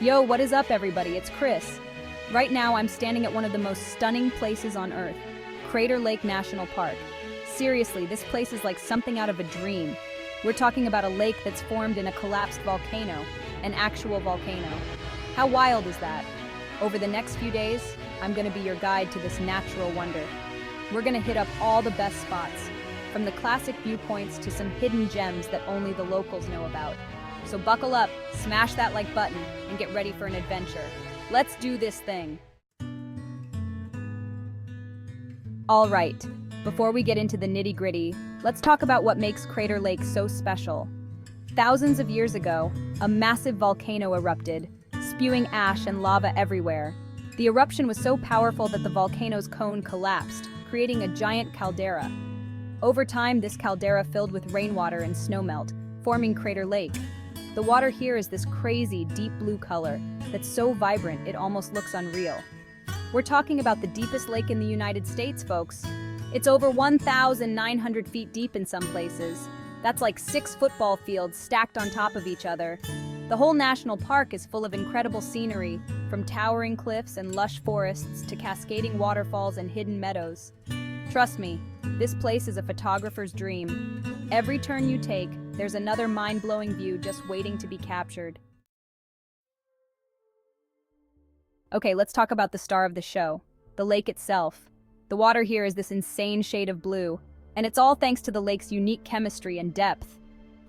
Yo, what is up everybody? It's Chris. Right now I'm standing at one of the most stunning places on Earth, Crater Lake National Park. Seriously, this place is like something out of a dream. We're talking about a lake that's formed in a collapsed volcano, an actual volcano. How wild is that? Over the next few days, I'm gonna be your guide to this natural wonder. We're gonna hit up all the best spots, from the classic viewpoints to some hidden gems that only the locals know about. So buckle up, smash that like button, and get ready for an adventure. Let's do this thing. All right, before we get into the nitty-gritty, let's talk about what makes Crater Lake so special. Thousands of years ago, a massive volcano erupted, spewing ash and lava everywhere. The eruption was so powerful that the volcano's cone collapsed, creating a giant caldera. Over time, this caldera filled with rainwater and snowmelt, forming Crater Lake. The water here is this crazy, deep blue color that's so vibrant it almost looks unreal. We're talking about the deepest lake in the United States, folks. It's over 1,900 feet deep in some places. That's like 6 football fields stacked on top of each other. The whole national park is full of incredible scenery, from towering cliffs and lush forests to cascading waterfalls and hidden meadows. Trust me, this place is a photographer's dream. Every turn you take, there's another mind-blowing view just waiting to be captured. Okay, let's talk about the star of the show, the lake itself. The water here is this insane shade of blue, and it's all thanks to the lake's unique chemistry and depth.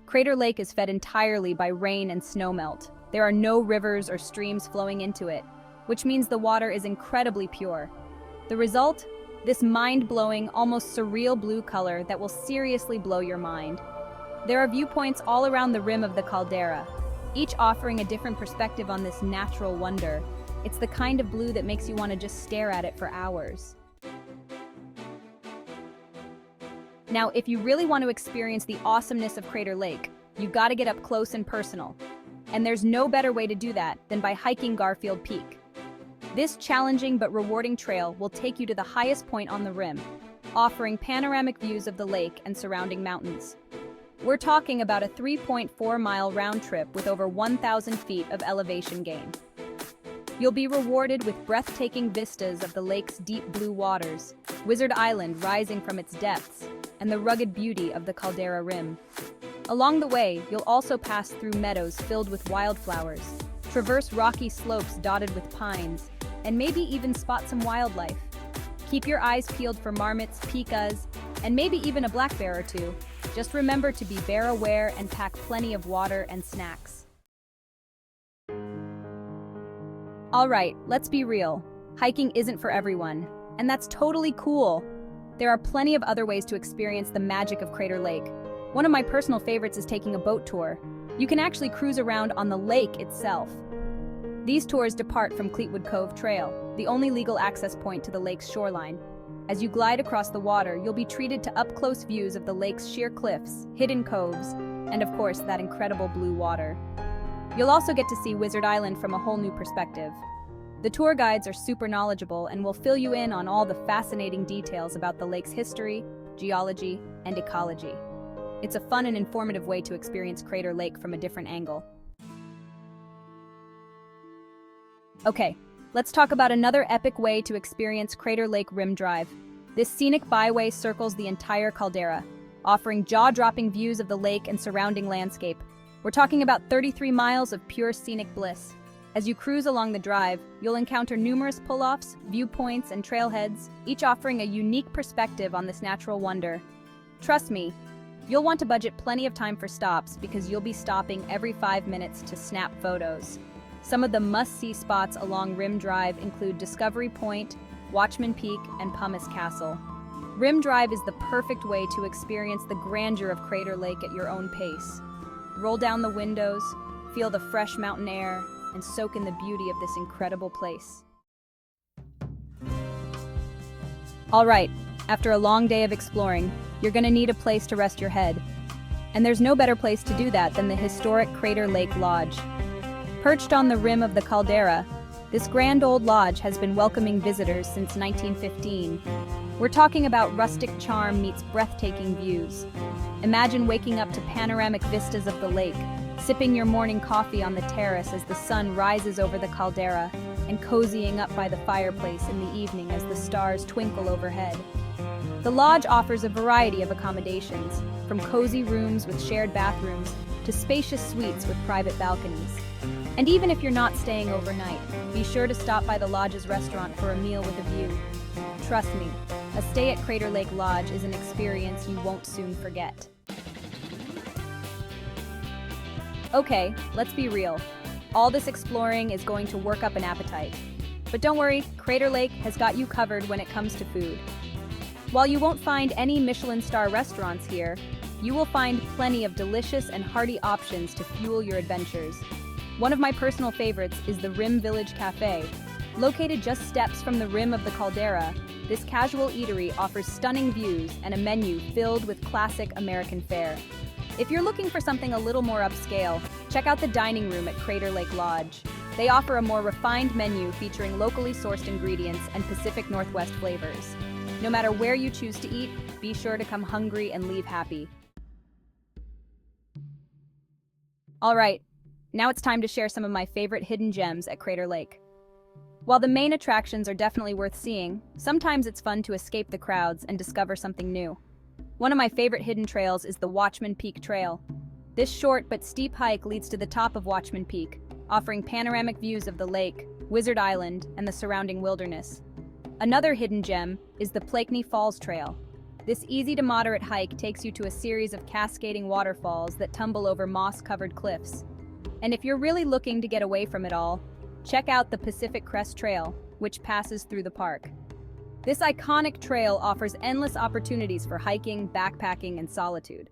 Crater Lake is fed entirely by rain and snowmelt. There are no rivers or streams flowing into it, which means the water is incredibly pure. The result? This mind-blowing, almost surreal blue color that will seriously blow your mind. There are viewpoints all around the rim of the caldera, each offering a different perspective on this natural wonder. It's the kind of blue that makes you want to just stare at it for hours. Now, if you really want to experience the awesomeness of Crater Lake, you've got to get up close and personal. And there's no better way to do that than by hiking Garfield Peak. This challenging but rewarding trail will take you to the highest point on the rim, offering panoramic views of the lake and surrounding mountains. We're talking about a 3.4-mile round trip with over 1,000 feet of elevation gain. You'll be rewarded with breathtaking vistas of the lake's deep blue waters, Wizard Island rising from its depths, and the rugged beauty of the caldera rim. Along the way, you'll also pass through meadows filled with wildflowers, traverse rocky slopes dotted with pines, and maybe even spot some wildlife. Keep your eyes peeled for marmots, pikas, and maybe even a black bear or two. Just remember to be bear aware and pack plenty of water and snacks. All right, let's be real. Hiking isn't for everyone, and that's totally cool. There are plenty of other ways to experience the magic of Crater Lake. One of my personal favorites is taking a boat tour. You can actually cruise around on the lake itself. These tours depart from Cleetwood Cove Trail, the only legal access point to the lake's shoreline. As you glide across the water, you'll be treated to up-close views of the lake's sheer cliffs, hidden coves, and of course, that incredible blue water. You'll also get to see Wizard Island from a whole new perspective. The tour guides are super knowledgeable and will fill you in on all the fascinating details about the lake's history, geology, and ecology. It's a fun and informative way to experience Crater Lake from a different angle. Okay, let's talk about another epic way to experience Crater Lake Rim Drive. This scenic byway circles the entire caldera, offering jaw-dropping views of the lake and surrounding landscape. We're talking about 33 miles of pure scenic bliss. As you cruise along the drive, you'll encounter numerous pull-offs, viewpoints, and trailheads, each offering a unique perspective on this natural wonder. Trust me, you'll want to budget plenty of time for stops because you'll be stopping every 5 minutes to snap photos. Some of the must-see spots along Rim Drive include Discovery Point, Watchman Peak, and Pumice Castle. Rim Drive is the perfect way to experience the grandeur of Crater Lake at your own pace. Roll down the windows, feel the fresh mountain air, and soak in the beauty of this incredible place. All right, after a long day of exploring, you're gonna need a place to rest your head. And there's no better place to do that than the historic Crater Lake Lodge. Perched on the rim of the caldera, this grand old lodge has been welcoming visitors since 1915. We're talking about rustic charm meets breathtaking views. Imagine waking up to panoramic vistas of the lake, sipping your morning coffee on the terrace as the sun rises over the caldera, and cozying up by the fireplace in the evening as the stars twinkle overhead. The lodge offers a variety of accommodations, from cozy rooms with shared bathrooms to spacious suites with private balconies. And even if you're not staying overnight, be sure to stop by the lodge's restaurant for a meal with a view. Trust me, a stay at Crater Lake Lodge is an experience you won't soon forget. Okay, let's be real. All this exploring is going to work up an appetite. But don't worry, Crater Lake has got you covered when it comes to food. While you won't find any Michelin star restaurants here, you will find plenty of delicious and hearty options to fuel your adventures. One of my personal favorites is the Rim Village Cafe. Located just steps from the rim of the caldera, this casual eatery offers stunning views and a menu filled with classic American fare. If you're looking for something a little more upscale, check out the dining room at Crater Lake Lodge. They offer a more refined menu featuring locally sourced ingredients and Pacific Northwest flavors. No matter where you choose to eat, be sure to come hungry and leave happy. All right, now it's time to share some of my favorite hidden gems at Crater Lake. While the main attractions are definitely worth seeing, sometimes it's fun to escape the crowds and discover something new. One of my favorite hidden trails is the Watchman Peak Trail. This short but steep hike leads to the top of Watchman Peak, offering panoramic views of the lake, Wizard Island, and the surrounding wilderness. Another hidden gem is the Plaqueney Falls Trail. This easy to moderate hike takes you to a series of cascading waterfalls that tumble over moss-covered cliffs. And if you're really looking to get away from it all, check out the Pacific Crest Trail, which passes through the park. This iconic trail offers endless opportunities for hiking, backpacking, and solitude.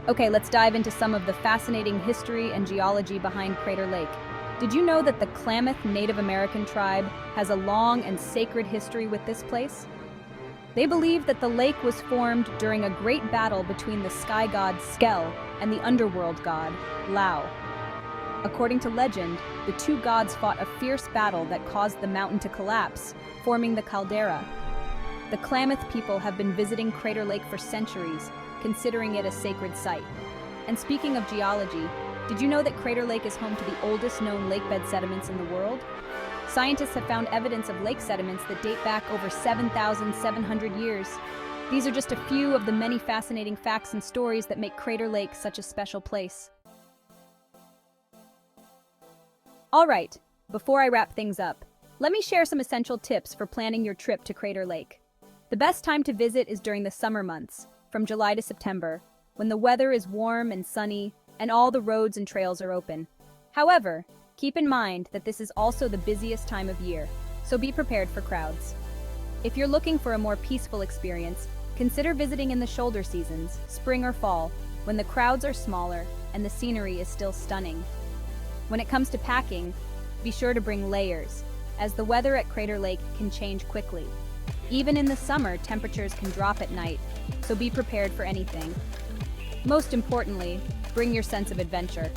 Okay, let's dive into some of the fascinating history and geology behind Crater Lake. Did you know that the Klamath Native American tribe has a long and sacred history with this place? They believe that the lake was formed during a great battle between the sky god Skel and the underworld god Lau. According to legend, the two gods fought a fierce battle that caused the mountain to collapse, forming the caldera. The Klamath people have been visiting Crater Lake for centuries, considering it a sacred site. And speaking of geology, did you know that Crater Lake is home to the oldest known lakebed sediments in the world? Scientists have found evidence of lake sediments that date back over 7,700 years. These are just a few of the many fascinating facts and stories that make Crater Lake such a special place. All right, before I wrap things up, let me share some essential tips for planning your trip to Crater Lake. The best time to visit is during the summer months, from July to September, when the weather is warm and sunny and all the roads and trails are open. However, keep in mind that this is also the busiest time of year, so be prepared for crowds. If you're looking for a more peaceful experience, consider visiting in the shoulder seasons, spring or fall, when the crowds are smaller and the scenery is still stunning. When it comes to packing, be sure to bring layers, as the weather at Crater Lake can change quickly. Even in the summer, temperatures can drop at night, so be prepared for anything. Most importantly, bring your sense of adventure.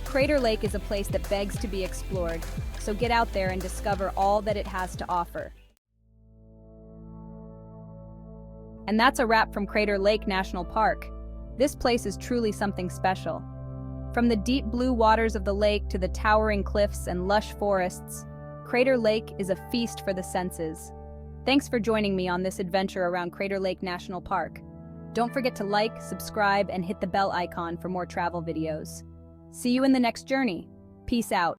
Crater Lake is a place that begs to be explored, so get out there and discover all that it has to offer. And that's a wrap from Crater Lake National Park. This place is truly something special. From the deep blue waters of the lake to the towering cliffs and lush forests, Crater Lake is a feast for the senses. Thanks for joining me on this adventure around Crater Lake National Park. Don't forget to like, subscribe, and hit the bell icon for more travel videos. See you in the next journey. Peace out.